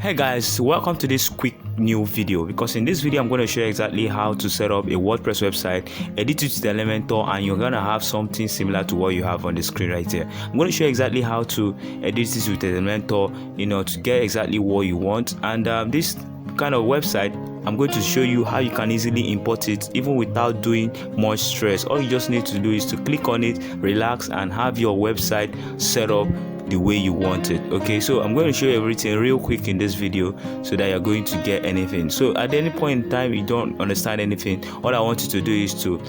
Hey guys, welcome to this quick new video, because in this video I'm going to show you exactly how to set up a WordPress website, edit it with Elementor, and you're going to have something similar to what you have on the screen right here. I'm going to show you exactly how to edit this with Elementor, to get exactly what you want. And this kind of website, I'm going to show you how you can easily import it even without doing much stress. All you just need to do is to click on it, relax, and have your website set up the way you want it. Okay, so I'm going to show you everything real quick in this video so that you're going to get anything. So at any point in time you don't understand anything, all I want you to do is to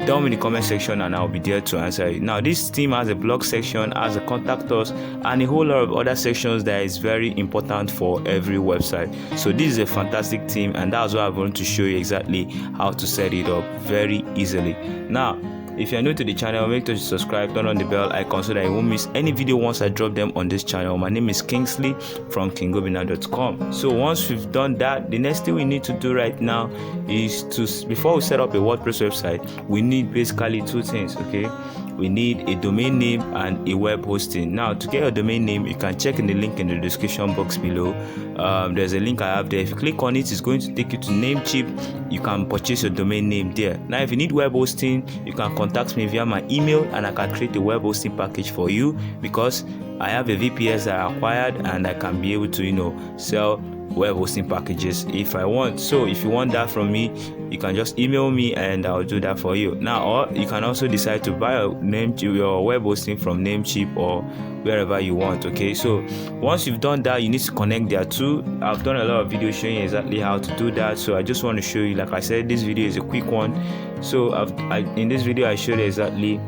tell me in the comment section and I'll be there to answer it. Now this theme has a blog section, has a contact us, and a whole lot of other sections that is very important for every website. So this is a fantastic theme, and that's why I'm going to show you exactly how to set it up very easily. Now if you're new to the channel, make sure to subscribe, turn on the bell icon so that you won't miss any video once I drop them on this channel. My name is Kingsley from Obinnar.com. So once we've done that, the next thing we need to do right now is before we set up a WordPress website, we need basically two things. Okay, we need a domain name and a web hosting. Now to get a domain name, you can check in the link in the description box below. There's a link I have there. If you click on it, it's going to take you to Namecheap. You can purchase your domain name there. Now if you need web hosting, you can contact me via my email and I can create a web hosting package for you, because I have a VPS that I acquired and I can be able to sell web hosting packages if I want. So if you want that from me, you can just email me and I'll do that for you. Now, or you can also decide to buy your web hosting from Namecheap or wherever you want. Okay, so once you've done that, you need to connect there too. I've done a lot of videos showing you exactly how to do that, so I just want to show you. Like I said, this video is a quick one. So in this video I showed you exactly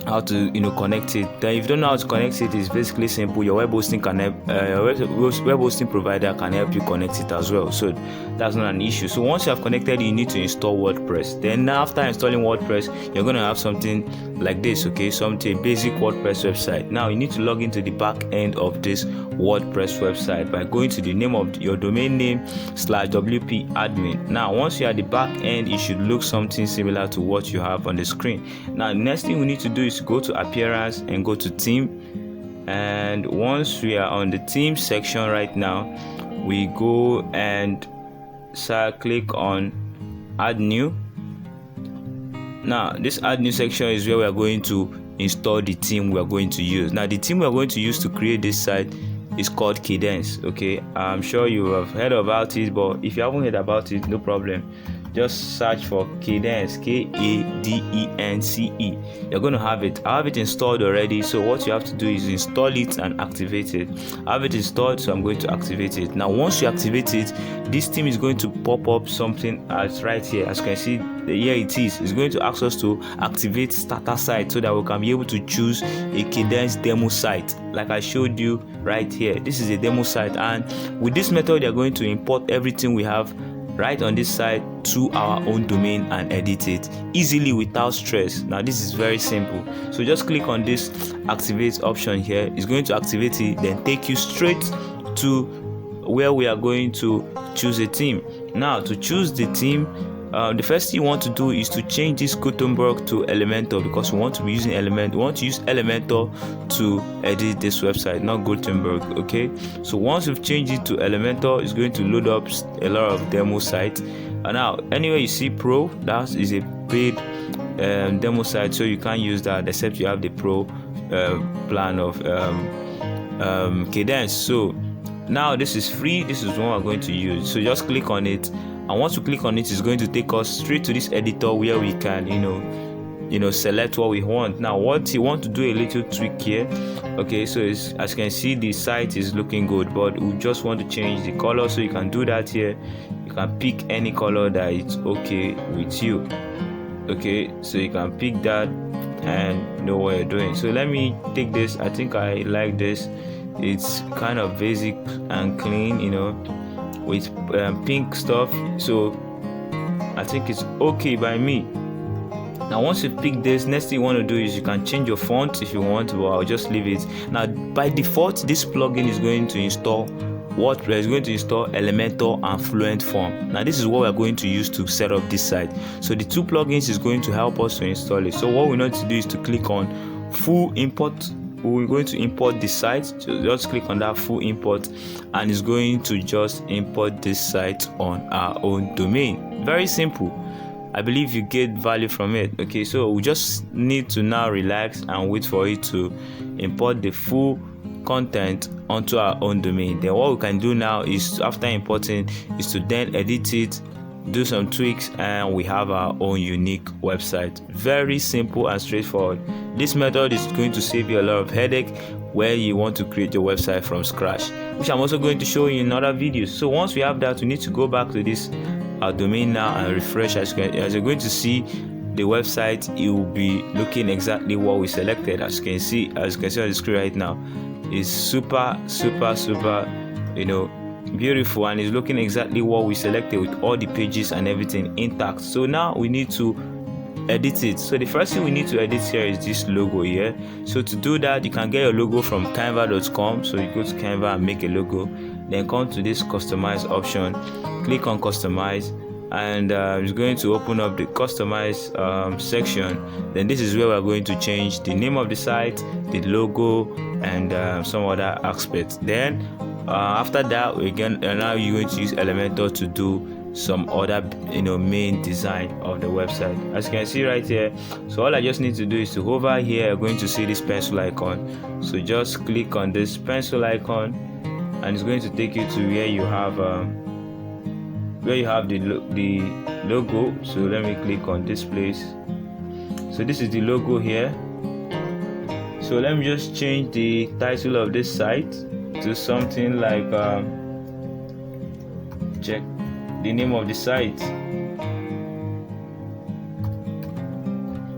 how to connect it. Then if you don't know how to connect it, it's basically simple. Your web hosting can help, web hosting provider can help you connect it as well, so that's not an issue. So once you have connected, you need to install WordPress. Then after installing WordPress, you're going to have something like this. Okay, a basic WordPress website. Now you need to log into the back end of this WordPress website by going to the name of your domain name /wp admin. Now once you're at the back end, it should look something similar to what you have on the screen. Now the next thing we need to do is go to appearance and go to theme, and once we are on the theme section right now, we go and click on add new. Now this add new section is where we are going to install the theme we are going to use. Now the theme we are going to use to create this site is called Cadence. Okay, I'm sure you have heard about it, but if you haven't heard about it, no problem, just search for Cadence, K-A-D-E-N-C-E. You're going to have it. I have it installed already, so what you have to do is install it and activate it. I have it installed, so I'm going to activate it. Now once you activate it, this theme is going to pop up something as right here. As you can see, here it is. It's going to ask us to activate starter site so that we can be able to choose a Cadence demo site like I showed you right here. This is a demo site, and with this method you're going to import everything we have right on this side to our own domain and edit it easily without stress. Now this is very simple, so just click on this activate option here. It's going to activate it, then take you straight to where we are going to choose a theme. Now to choose the theme, the first thing you want to do is to change this Gutenberg to Elementor, because we want to be using We want to use Elementor to edit this website, not Gutenberg. Okay, so once you've changed it to Elementor, it's going to load up a lot of demo sites. And now anywhere you see Pro, that is a paid demo site, so you can't use that except you have the Pro plan of Cadence. So now this is free. This is what we're going to use, so just click on it. And once you click on it, it's going to take us straight to this editor where we can select what we want. Now what you want to do, a little trick here. Okay, so as you can see, the site is looking good, but we just want to change the color, so you can do that here. You can pick any color that is okay with you. Okay, so you can pick that and know what you're doing. So let me take this. I think I like this. It's kind of basic and clean, with pink stuff, so I think it's okay by me. Now once you pick this, next thing you want to do is you can change your font if you want, but I'll just leave it. Now by default, this plugin is going to install WordPress, is going to install Elementor and Fluent form. Now this is what we're going to use to set up this site. So the two plugins is going to help us to install it. So what we need to do is to click on full import we're going to import the site. So just click on that full import, and it's going to just import this site on our own domain. Very simple. I believe you get value from it. Okay, so we just need to now relax and wait for it to import the full content onto our own domain. Then what we can do now is, after importing, is to then edit it, do some tweaks, and we have our own unique website. Very simple and straightforward. This method is going to save you a lot of headache where you want to create your website from scratch, which I'm also going to show you in other videos. So once we have that, we need to go back to this our domain now and refresh. As you're going to see the website, it will be looking exactly what we selected. As you can see on the screen right now, it's super beautiful, and it's looking exactly what we selected with all the pages and everything intact. So now we need to edit it. So the first thing we need to edit here is this logo here. So to do that, you can get your logo from canva.com. So you go to Canva and make a logo, then come to this customize option, click on customize, and it's going to open up the customize section. Then this is where we're going to change the name of the site, the logo, and some other aspects. Then after that, now you're going to use Elementor to do some other main design of the website, as you can see right here. So all I just need to do is to hover here. You're going to see this pencil icon, so just click on this pencil icon, and it's going to take you to where you have the logo. So let me click on this place. So this is the logo here. So let me just change the title of this site to something like check the name of the site.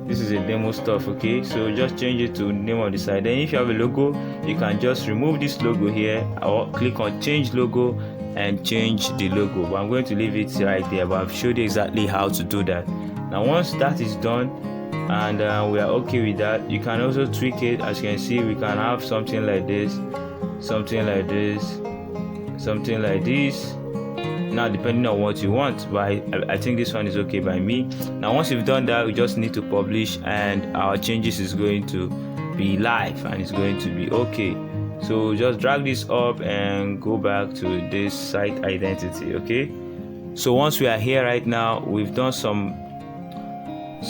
This is a demo stuff. Okay, so just change it to name of the site. Then if you have a logo, you can just remove this logo here, or click on change logo and change the logo. But I'm going to leave it right there, but I've showed you exactly how to do that. Now once that is done and we are okay with that, you can also tweak it. As you can see, we can have something like this, something like this, something like this. Now depending on what you want, but I think this one is okay by me. Now once you've done that, we just need to publish, and our changes is going to be live and it's going to be okay. So just drag this up and go back to this site identity. Okay, so once we are here right now, we've done some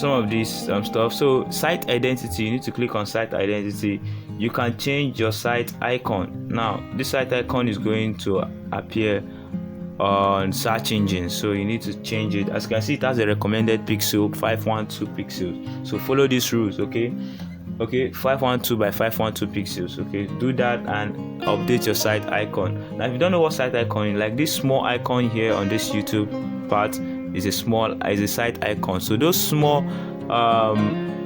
of this stuff. So site identity, you need to click on site identity. You can change your site icon. Now this site icon is going to appear on search engines, so you need to change it. As you can see, it has a recommended pixel 512 pixels. So follow these rules. Okay, 512 by 512 pixels. Okay, do that and update your site icon. Now if you don't know what site icon is, like this small icon here on this YouTube part is a site icon. So those small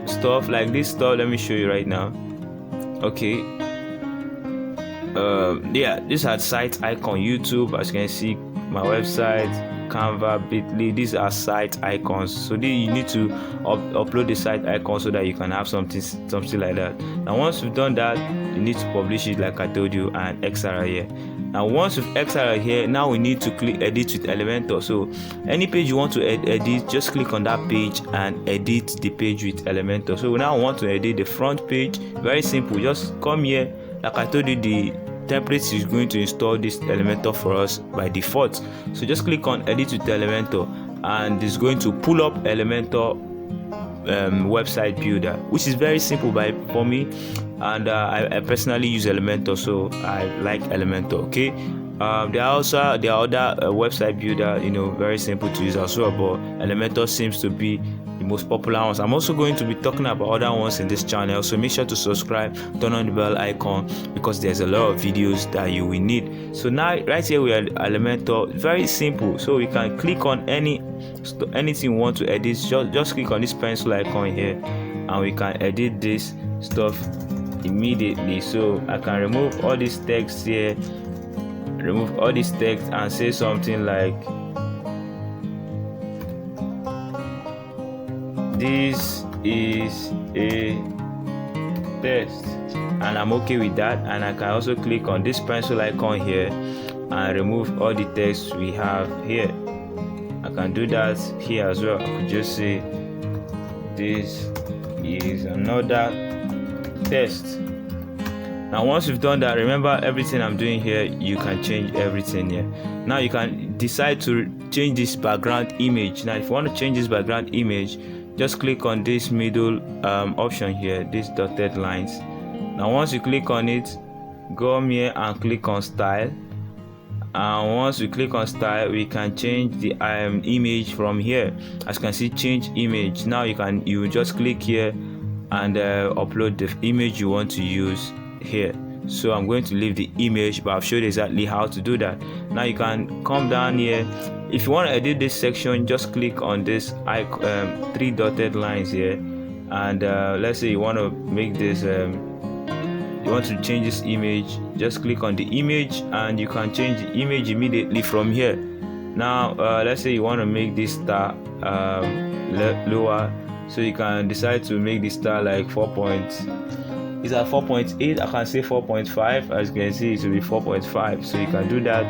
stuff like this stuff, let me show you right now. Okay, yeah, this are site icon. YouTube, as you can see, my website, Canva, Bitly, these are site icons. So you need to upload the site icon so that you can have something like that. Now once you've done that, you need to publish it like I told you, and extra here. Now once you've extra here, now we need to click edit with Elementor. So any page you want to edit, just click on that page and edit the page with Elementor. So we now want to edit the front page. Very simple, just come here. Like I told you, the template is going to install this Elementor for us by default. So just click on edit with Elementor, and it's going to pull up Elementor website builder, which is very simple for me, and I personally use Elementor, so I like Elementor. Okay, there are other website builder, very simple to use as well, but Elementor seems to be the most popular ones. I'm also going to be talking about other ones in this channel, so make sure to subscribe, turn on the bell icon, because there's a lot of videos that you will need. So now right here we are Elementor. Very simple, so we can click on anything we want to edit. Just click on this pencil icon here, and we can edit this stuff immediately. So I can remove all this text here, and say something like, this is a test, and I'm okay with that. And I can also click on this pencil icon here and remove all the text we have here. I can do that here as well. I could just say, this is another test, Now once you've done that, remember everything I'm doing here, you can change everything here. Now you can decide to change this background image. Now if you want to change this background image, just click on this middle option here, these dotted lines. Now once you click on it, go here and click on style, and once we click on style, we can change the image from here. As you can see, change image. Now you just click here and upload the image you want to use here. So I'm going to leave the image, but I've showed exactly how to do that. Now you can come down here. If you want to edit this section, just click on this three dotted lines here, and let's say you want to make this you want to change this image, just click on the image and you can change the image immediately from here. Now let's say you want to make this star lower, so you can decide to make the star like 4 points. It's at 4.8. I can say 4.5. As you can see, it will be 4.5. So you can do that.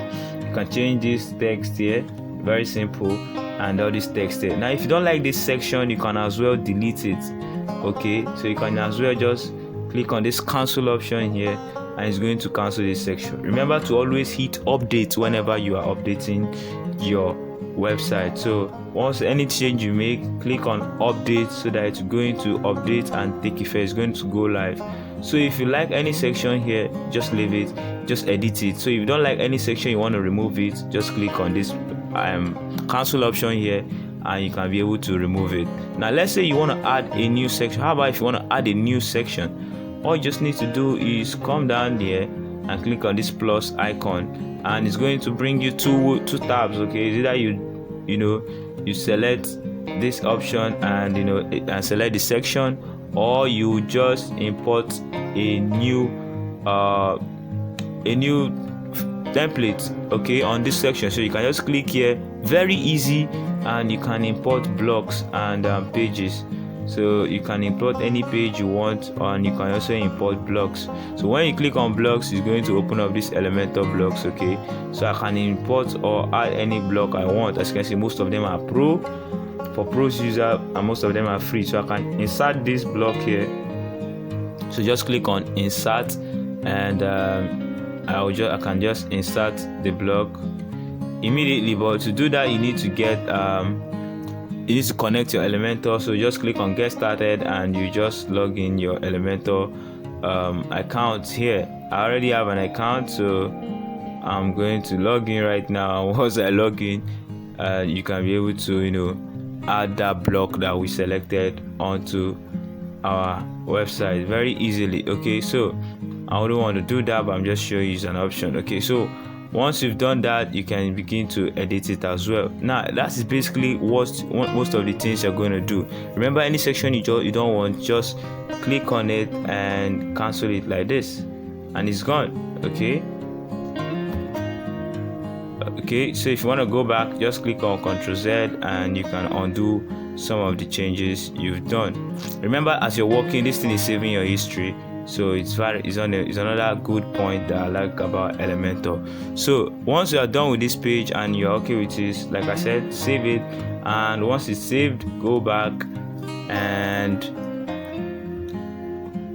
You can change this text here, very simple, and all this text here. Now if you don't like this section, you can as well delete it. Okay, so you can as well just click on this cancel option here, and it's going to cancel this section. Remember to always hit update whenever you are updating your website. So once any change you make, click on update so that it's going to update and take effect. It's going to go live. So if you like any section here, just leave it, just edit it. So if you don't like any section, you want to remove it, just click on this cancel option here, and you can be able to remove it. Now let's say you want to add a new section. How about if you want to add a new section? All you just need to do is come down there and click on this plus icon, and it's going to bring you two tabs. Okay, either you select this option and and select the section, or you just import a new template, okay, on this section. So you can just click here, very easy, and you can import blocks and pages. So you can import any page you want, and you can also import blocks. So when you click on blocks, it's going to open up this Elementor blocks. Okay, so I can import or add any block I want. As you can see, most of them are pro for pros user, and most of them are free. So I can insert this block here. So just click on insert, and I can just insert the block immediately. But to do that, you need to get you need to connect your Elementor. So just click on get started, and you just log in your Elementor account here. I already have an account, so I'm going to log in right now. Once I log in, you can be able to add that block that we selected onto our website very easily. Okay, so I wouldn't want to do that, but I'm just showing you an option. Okay, so once you've done that, you can begin to edit it as well. Now that is basically what most of the things you're going to do. Remember, any section you don't want, just click on it and cancel it like this, and it's gone. Okay, so if you want to go back, just click on Ctrl+Z, and you can undo some of the changes you've done. Remember, as you're working, this thing is saving your history. So it's another good point that I like about Elementor. So once you are done with this page and you're okay with this, like I said, save it, and once it's saved, go back and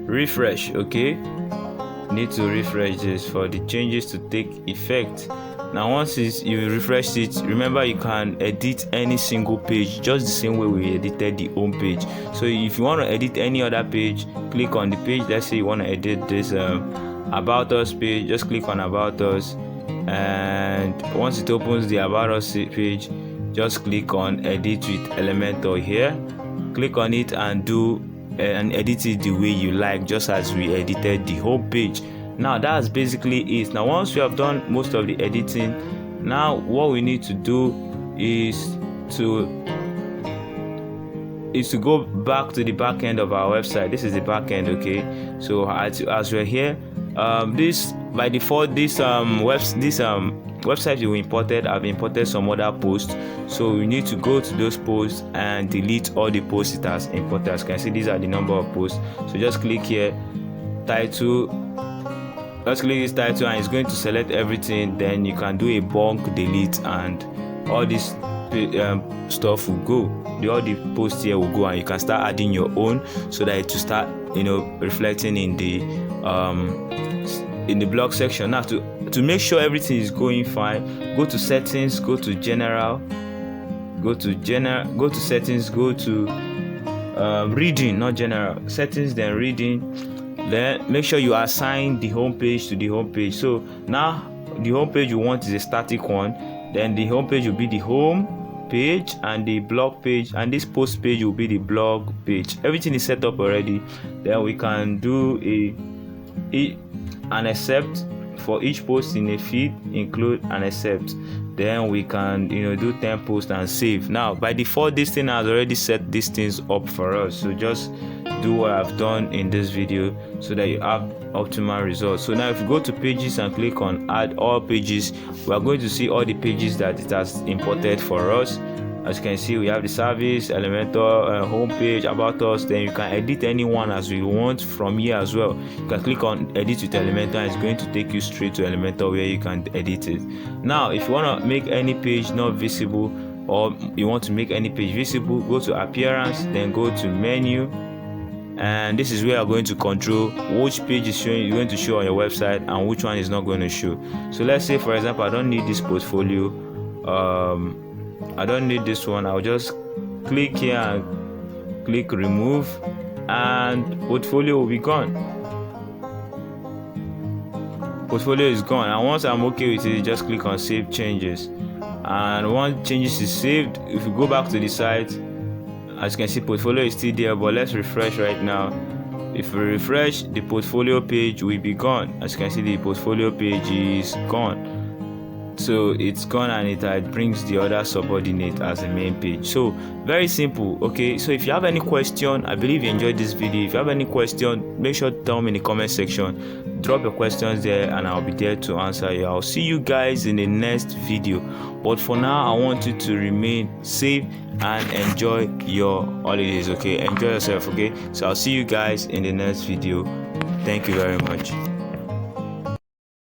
refresh. Okay, you need to refresh this for the changes to take effect. Now once you refresh it, remember you can edit any single page just the same way we edited the home page. So if you want to edit any other page, click on the page. Let's say you want to edit this about us page, just click on about us, and once it opens the about us page, just click on edit with Elementor here. Click on it and edit it the way you like, just as we edited the home page. Now that's basically it. Now once we have done most of the editing, now what we need to do is to go back to the back end of our website. This is the back end. Okay, so as we're here, this by default, this website you imported, I've imported some other posts, so we need to go to those posts and delete all the posts it has imported. As you can see, these are the number of posts. So just click here, title. Let's click this title, and it's going to select everything. Then you can do a bulk delete, and all these stuff will go. All the posts here will go, and you can start adding your own so that it will start reflecting in the blog section. Now to make sure everything is going fine, go to settings, go to general, go to settings, go to reading, not general, settings, then reading. Then make sure you assign the home page to the home page. So now the home page you want is a static one, then the home page will be the home page, and the blog page and this post page will be the blog page. Everything is set up already. Then we can do an accept for each post in a feed, include an accept. Then we can do 10 posts and save. Now by default this thing has already set these things up for us, so just do what I've done in this video so that you have optimal results. So now if you go to pages and click on add all pages, we are going to see all the pages that it has imported for us. As you can see, we have the service, Elementor, homepage, about us. Then you can edit anyone as you want from here as well. You can click on edit with Elementor, and it's going to take you straight to Elementor where you can edit it. Now if you want to make any page not visible, or you want to make any page visible, go to appearance, then go to menu, and this is where you're going to control which page is going to show on your website and which one is not going to show. So let's say for example I don't need this portfolio, I don't need this one. I'll just click here and click remove, and portfolio will be gone. Portfolio is gone, and once I'm okay with it, just click on save changes, and once changes is saved, if you go back to the site, as you can see portfolio is still there, but let's refresh right now. If we refresh, the portfolio page will be gone. As you can see, the portfolio page is gone. So it's gone, and it brings the other subordinate as a main page. So very simple. Okay, so if you have any question, I believe you enjoyed this video. If you have any question, make sure to tell me in the comment section. Drop your questions there and I'll be there to answer you. I'll see you guys in the next video, but for now I want you to remain safe and enjoy your holidays. Okay, enjoy yourself. Okay, so I'll see you guys in the next video. Thank you very much.